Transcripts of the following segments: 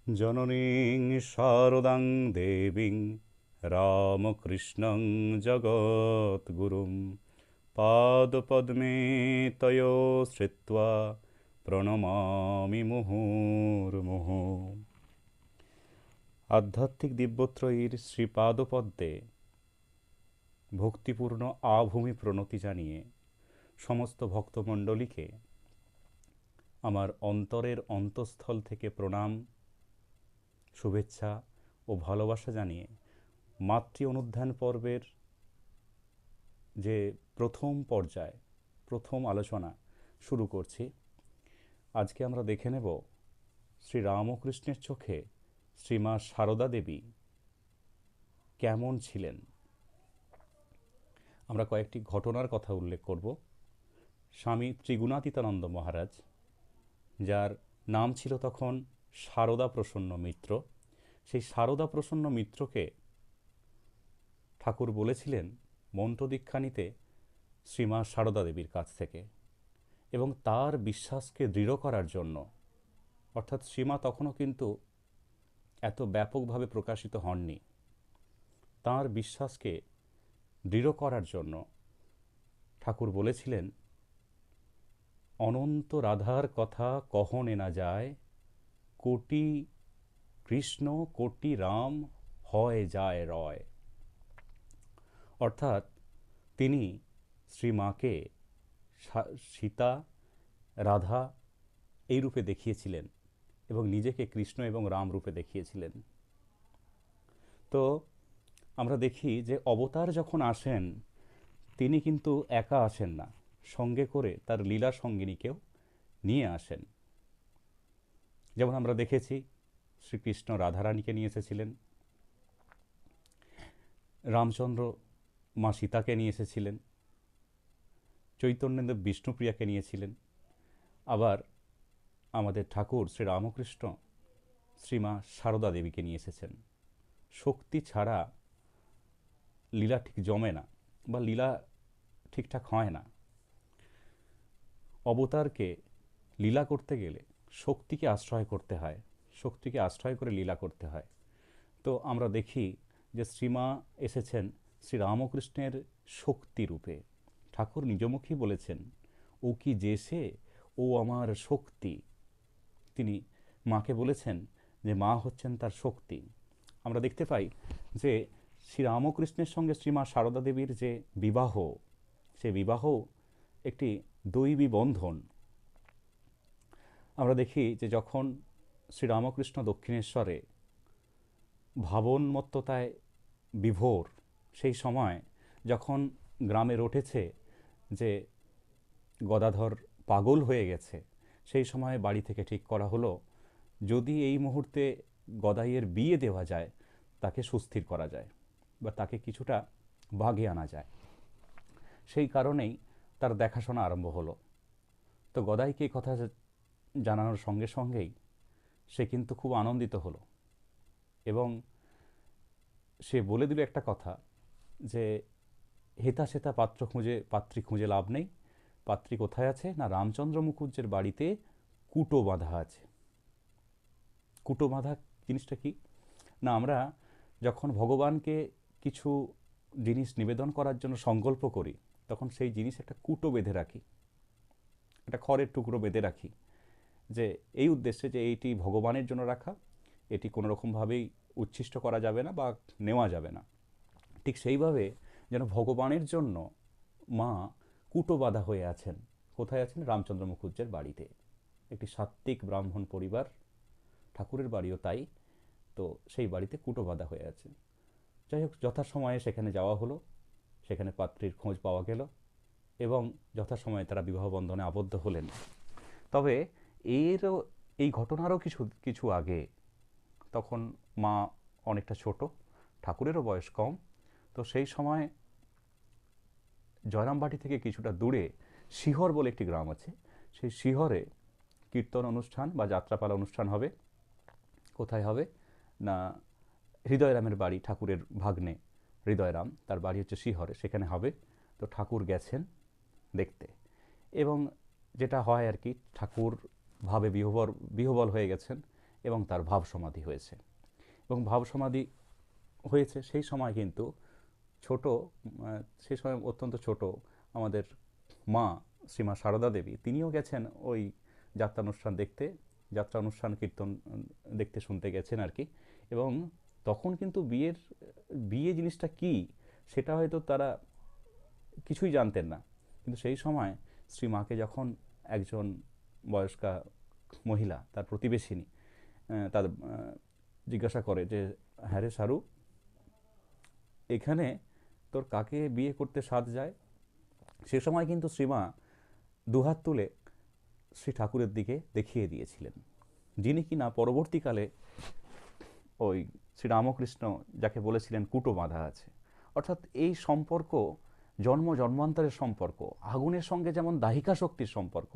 জননীং শারদাং দেবীং রামকৃষ্ণং জগদ্গুরুং পাদপদ্মে তয়ো শ্রিত্বা প্রণমামি মুহুর্মুহু। আধ্যাত্মিক দিব্যত্রয়ীর শ্রীপাদপদ্মে ভক্তিপূর্ণ আভূমি প্রণতি জানিয়ে সমস্ত ভক্তমণ্ডলীকে আমার অন্তরের অন্তঃস্থল থেকে প্রণাম, শুভেচ্ছা ও ভালোবাসা জানিয়ে মাতৃ অনুধ্যান পর্বের যে প্রথম পর্যায়, প্রথম আলোচনা শুরু করছি। আজকে আমরা দেখে নেব শ্রী রামকৃষ্ণের চোখে শ্রীমা সারদা দেবী কেমন ছিলেন। আমরা কয়েকটি ঘটনার কথা উল্লেখ করব। স্বামী ত্রিগুণাতীতানন্দ মহারাজ, যার নাম ছিল তখন সারদা প্রসন্ন মিত্র, সেই সারদা প্রসন্ন মিত্রকে ঠাকুর বলেছিলেন মন্ত্রদীক্ষা নিতে শ্রীমা সারদা দেবীর কাছ থেকে, এবং তার বিশ্বাসকে দৃঢ় করার জন্য, অর্থাৎ শ্রীমা তখনও কিন্তু এত ব্যাপকভাবে প্রকাশিত হননি, তার বিশ্বাসকে দৃঢ় করার জন্য ঠাকুর বলেছিলেন, অনন্ত রাধার কথা কহনে না যায়, কোটি কৃষ্ণ কোটি রাম হয় যায় রয়। অর্থাৎ তিনি শ্রীমাকে সীতা, রাধা এই রূপে দেখিয়েছিলেন এবং নিজেকে কৃষ্ণ এবং রাম রূপে দেখিয়েছিলেন। তো আমরা দেখি যে অবতার যখন আসেন, তিনি কিন্তু একা আসেন না, সঙ্গে করে তার লীলা সঙ্গিনীকেও নিয়ে আসেন। যেমন আমরা দেখেছি শ্রীকৃষ্ণ রাধারানীকে নিয়ে এসেছিলেন, রামচন্দ্র মা সীতাকে নিয়ে এসেছিলেন, চৈতন্যদেব বিষ্ণুপ্রিয়াকে নিয়েছিলেন, আবার আমাদের ঠাকুর শ্রী রামকৃষ্ণ শ্রীমা সারদা দেবীকে নিয়ে এসেছেন। শক্তি ছাড়া লীলা ঠিক জমে না, বা লীলা ঠিকঠাক হয় না। অবতারকে লীলা করতে গেলে শক্তিকে আশ্রয় করতে হয়, শক্তিকে আশ্রয় করে লীলা করতে হয়। তো আমরা দেখি যে শ্রীমা এসেছেন শ্রী রামকৃষ্ণের শক্তি রূপে। ঠাকুর নিজমুখী বলেছেন, ও কি যেসে ও আমার শক্তি। তিনি মাকে বলেছেন যে মা হচ্ছেন তার শক্তি। আমরা দেখতে পাই যে শ্রী রামকৃষ্ণের সঙ্গে শ্রীমা সারদা দেবীর যে বিবাহ, সে বিবাহ একটি দৈবী বন্ধন। আমরা দেখি যে যখন শ্রীরামকৃষ্ণ দক্ষিণেশ্বরে ভাবন্মত্ততায় বিভোর, সেই সময় যখন গ্রামে রটেছে যে গদাধর পাগল হয়ে গেছে, সেই সময় বাড়ি থেকে ঠিক করা হলো, যদি এই মুহূর্তে গদাইয়ের বিয়ে দেওয়া যায়, তাকে সুস্থির করা যায় বা তাকে কিছুটা বাগে আনা যায়। সেই কারণেই তার দেখাশোনা আরম্ভ হলো। তো গদাইকে এই কথা জানানোর সঙ্গে সঙ্গেই সে কিন্তু খুব আনন্দিত হলো, এবং সে বলে দিল একটা কথা, যে হেতা সেতা পাত্রী খুঁজে লাভ নেই। পাত্রী কোথায় আছে না, রামচন্দ্র মুখুজ্জের বাড়িতে কুটো বাঁধা আছে। কুটো বাঁধা জিনিসটা কি না, আমরা যখন ভগবানকে কিছু জিনিস নিবেদন করার জন্য সংকল্প করি, তখন সেই জিনিস একটা কুটো বেঁধে রাখি, একটা খড়ের টুকরো বেঁধে রাখি, যে এই উদ্দেশ্যে যে এইটি ভগবানের জন্য রাখা, এটি কোনো রকমভাবেই উচ্ছিষ্ট করা যাবে না বা নেওয়া যাবে না। ঠিক সেইভাবে যেন ভগবানের জন্য মা কুটো বাঁধা হয়ে আছেন। কোথায় আছেন? রামচন্দ্র মুখুজ্জের বাড়িতে। একটি সাত্ত্বিক ব্রাহ্মণ পরিবার, ঠাকুরের বাড়িও তাই। তো সেই বাড়িতে কুটো বাঁধা হয়ে আছে। যাই হোক, যথাসময়ে সেখানে যাওয়া হলো, সেখানে পাত্রীর খোঁজ পাওয়া গেল এবং যথাসময়ে তারা বিবাহ বন্ধনে আবদ্ধ হলেন। তবে এই ঘটনারও কিছু কিছু আগে, তখন মা অনেকটা ছোট, ঠাকুরেরও বয়স কম। তো সেই সময় জয়রামবাটি থেকে কিছুটা দূরে শিহর বলে একটি গ্রাম আছে, সেই শিহরে কীর্তন অনুষ্ঠান বা যাত্রাপালা অনুষ্ঠান হবে। কোথায় হবে না, হৃদয়রামের বাড়ি, ঠাকুরের ভাগ্নে হৃদয়রাম, তার বাড়ি হচ্ছে শিহরে, সেখানে হবে। তো ঠাকুর গেছেন দেখতে, এবং যেটা হয় আর কি, ঠাকুর ভাবে বিহবল হয়ে গেছেন এবং তার ভাব সমাধি হয়েছে। এবং ভাব সমাধি হয়েছে সেই সময় কিন্তু ছোট, সেই সময় অত্যন্ত ছোট আমাদের মা শ্রীমা সারদা দেবী তিনিও গেছেন ওই যাত্রানুষ্ঠান দেখতে, যাত্রা অনুষ্ঠান কীর্তন দেখতে শুনতে গেছেন আর কি। এবং তখন কিন্তু বিয়ে জিনিসটা কি সেটা হয়তো তারা কিছুই জানতেন না। কিন্তু সেই সময় শ্রীমাকে যখন একজন বয়স্কা মহিলা, তার প্রতিবেশিনী, তার জিজ্ঞাসা করে যে হ্যাঁ রে সারু, এখানে তোর কাকে বিয়ে করতে সাধ যায়, সে সময় কিন্তু শ্রীমা দুহাত তুলে শ্রী ঠাকুরের দিকে দেখিয়ে দিয়েছিলেন, যিনি কিনা পরবর্তীকালে ওই শ্রীরামকৃষ্ণ যাকে বলেছিলেন কুটো বাঁধা আছে। অর্থাৎ এই সম্পর্ক জন্ম জন্মান্তরের সম্পর্ক, আগুনের সঙ্গে যেমন দাহিকা শক্তির সম্পর্ক,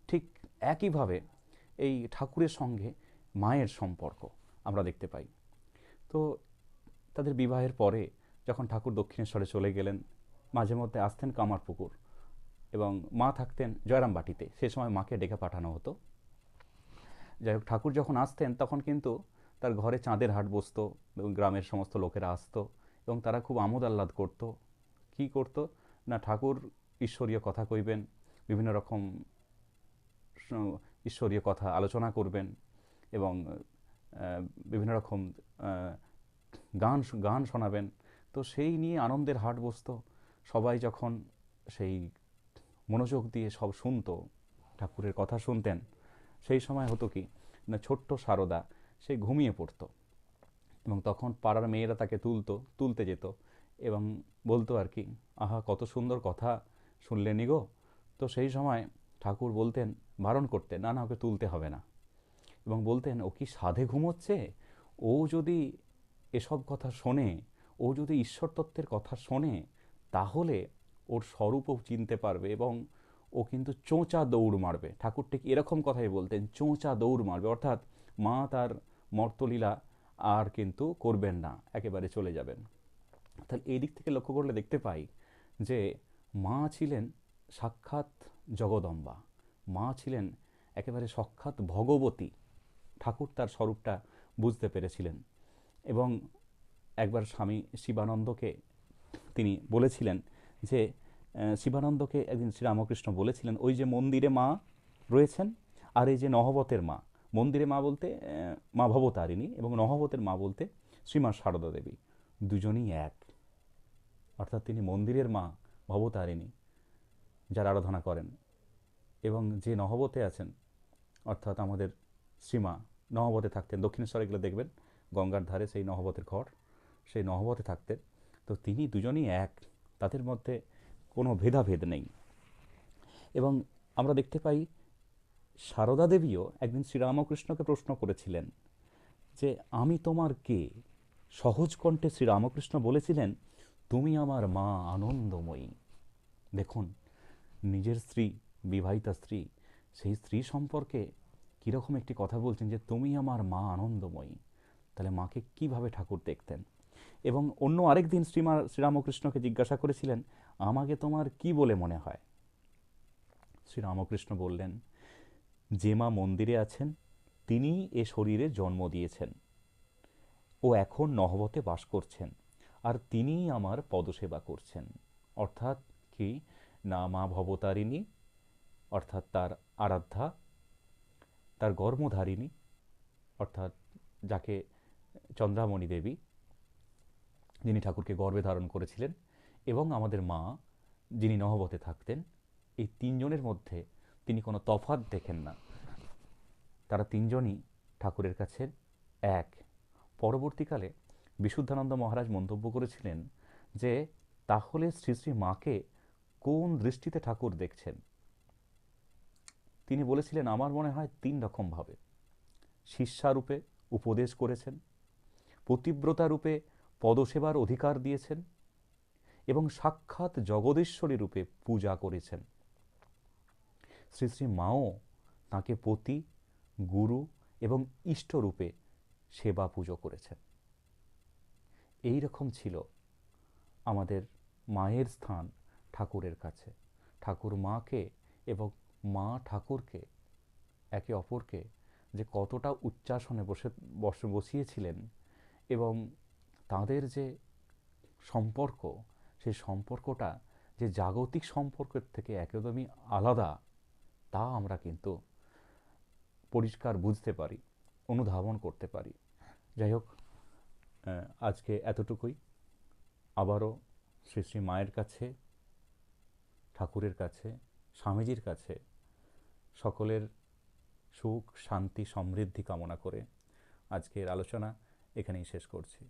ঠিক একইভাবে এই ঠাকুরের সঙ্গে মায়ের সম্পর্ক আমরা দেখতে পাই। তো তাদের বিবাহের পরে যখন ঠাকুর দক্ষিণেশ্বরে চলে গেলেন, মাঝে মধ্যে আসতেন কামারপুকুর এবং মা থাকতেন জয়রামবাটিতে, সে সময় মাকে ডেকে পাঠানো হতো। যাই হোক, ঠাকুর যখন আসতেন তখন কিন্তু তার ঘরে চাঁদের হাট বসতো এবং গ্রামের সমস্ত লোকেরা আসতো এবং তারা খুব আমোদ আহ্লাদ করতো। কী করতো না, ঠাকুর ঈশ্বরীয় কথা কইবেন, বিভিন্ন রকম ঈশ্বরীয় কথা আলোচনা করবেন এবং বিভিন্ন রকম গান গান শোনাবেন। তো সেই নিয়ে আনন্দের হাট বসতো। সবাই যখন সেই মনোযোগ দিয়ে সব শুনতো, ঠাকুরের কথা শুনতেন, সেই সময় হতো কি না, ছোট্ট সারদা সে ঘুমিয়ে পড়তো এবং তখন পাড়ার মেয়েরা তাকে তুলতে যেত এবং বলতো আর কি, আহা কত সুন্দর কথা শুনলেনি গো। তো সেই সময় ঠাকুর বলতেন, বারণ করতেন, না না ওকে তুলতে হবে না, এবং বলতেন ও কি সাধে ঘুমোচ্ছে, ও যদি এসব কথা শোনে, ও যদি ঈশ্বর তত্ত্বের কথা শোনে, তাহলে ওর স্বরূপও চিনতে পারবে এবং ও কিন্তু চোঁচা দৌড় মারবে। ঠাকুর ঠিক এরকম কথাই বলতেন, চোঁচা দৌড় মারবে, অর্থাৎ মা তার মর্তলীলা আর কিন্তু করবেন না, একেবারে চলে যাবেন। তাহলে এই দিক থেকে লক্ষ্য করলে দেখতে পাই যে মা ছিলেন সাক্ষাৎ জগদম্বা, মা ছিলেন একেবারে সাক্ষাৎ ভগবতী। ঠাকুর তার স্বরূপটা বুঝতে পেরেছিলেন এবং একবার স্বামী শিবানন্দকে তিনি বলেছিলেন যে, শিবানন্দকে একদিন শ্রীরামকৃষ্ণ বলেছিলেন, ওই যে মন্দিরে মা রয়েছেন আর এই যে নহবতের মা, মন্দিরে মা বলতে মা ভবতারিণী এবং নহবতের মা বলতে শ্রীমা সারদা দেবী, দুজনই এক। অর্থাৎ তিনি মন্দিরের মা ভবতারিণী যার আরাধনা করেন, এবং যে নহবতে আছেন অর্থাৎ আমাদের শ্রীমা নহবতে থাকতেন, দক্ষিণেশ্বরে গেলে দেখবেন গঙ্গার ধারে সেই নহবতের ঘর, সেই নহবতে থাকতেন। তো তিনি দুজনই এক, তাদের মধ্যে কোনো ভেদাভেদ নেই। এবং আমরা দেখতে পাই সারদা দেবীও একদিন শ্রীরামকৃষ্ণকে প্রশ্ন করেছিলেন যে আমি তোমার কে। সহজ কণ্ঠে শ্রীরামকৃষ্ণ বলেছিলেন, তুমি আমার মা আনন্দময়ী। দেখুন, নিজের স্ত্রী, বিবাহিতা স্ত্রী, সেই স্ত্রী সম্পর্কে কীরকম একটি কথা বলছেন যে তুমি আমার মা আনন্দময়ী। তাহলে মাকে কিভাবে ঠাকুর দেখতেন। এবং অন্য আরেক দিন শ্রীরামকৃষ্ণকে জিজ্ঞাসা করেছিলেন, আমাকে তোমার কি বলে মনে হয়। শ্রীরামকৃষ্ণ বললেন, যে মা মন্দিরে আছেন তিনি এ শরীরে জন্ম দিয়েছেন, ও এখন নহবতে বাস করছেন, আর তিনিই আমার পদসেবা করছেন। অর্থাৎ কি না, মা ভবতারিণী অর্থাৎ তার আরাধ্যা, তার গর্ভধারিণী অর্থাৎ যাকে চন্দ্রামণি দেবী, যিনি ঠাকুরকে গর্ভে ধারণ করেছিলেন, এবং আমাদের মা যিনি নহবতে থাকতেন, এই তিনজনের মধ্যে তিনি কোনো তফাৎ দেখেন না। তারা তিনজনই ঠাকুরের কাছে এক। পরবর্তীকালে বিশুদ্ধানন্দ মহারাজ মন্তব্য করেছিলেন যে তাহলে শ্রী শ্রী মাকে কোন দৃষ্টিতে ঠাকুর দেখছেন। তিনি বলেছিলেন, আমার মনে হয় তিন রকমভাবে। শিষ্যারূপে উপদেশ করেছেন, পতিব্রতা রূপে পদসেবার অধিকার দিয়েছেন, এবং সাক্ষাৎ জগদীশ্বরী রূপে পূজা করেছেন। শ্রী শ্রী মাও তাঁকে পতি, গুরু এবং ইষ্টরূপে সেবা পুজো করেছেন। এই রকম ছিল আমাদের মায়ের স্থান ঠাকুরের কাছে। ঠাকুর মাকে এবং মা ঠাকুরকে একে অপরকে যে কতটা উচ্চাসনে বসিয়েছিলেন, এবং তাদের যে সম্পর্ক, সেই সম্পর্কটা যে জাগতিক সম্পর্কের থেকে একদমই আলাদা, তা আমরা কিন্তু পরিষ্কার বুঝতে পারি, অনুধাবন করতে পারি। যাই হোক, আজকে এতটুকুই। আবারও শ্রী শ্রী মায়ের কাছে, ঠাকুরের কাছে, স্বামীজির কাছে সকলের সুখ, শান্তি, সমৃদ্ধি কামনা করে আজকের আলোচনা এখানেই শেষ করছি।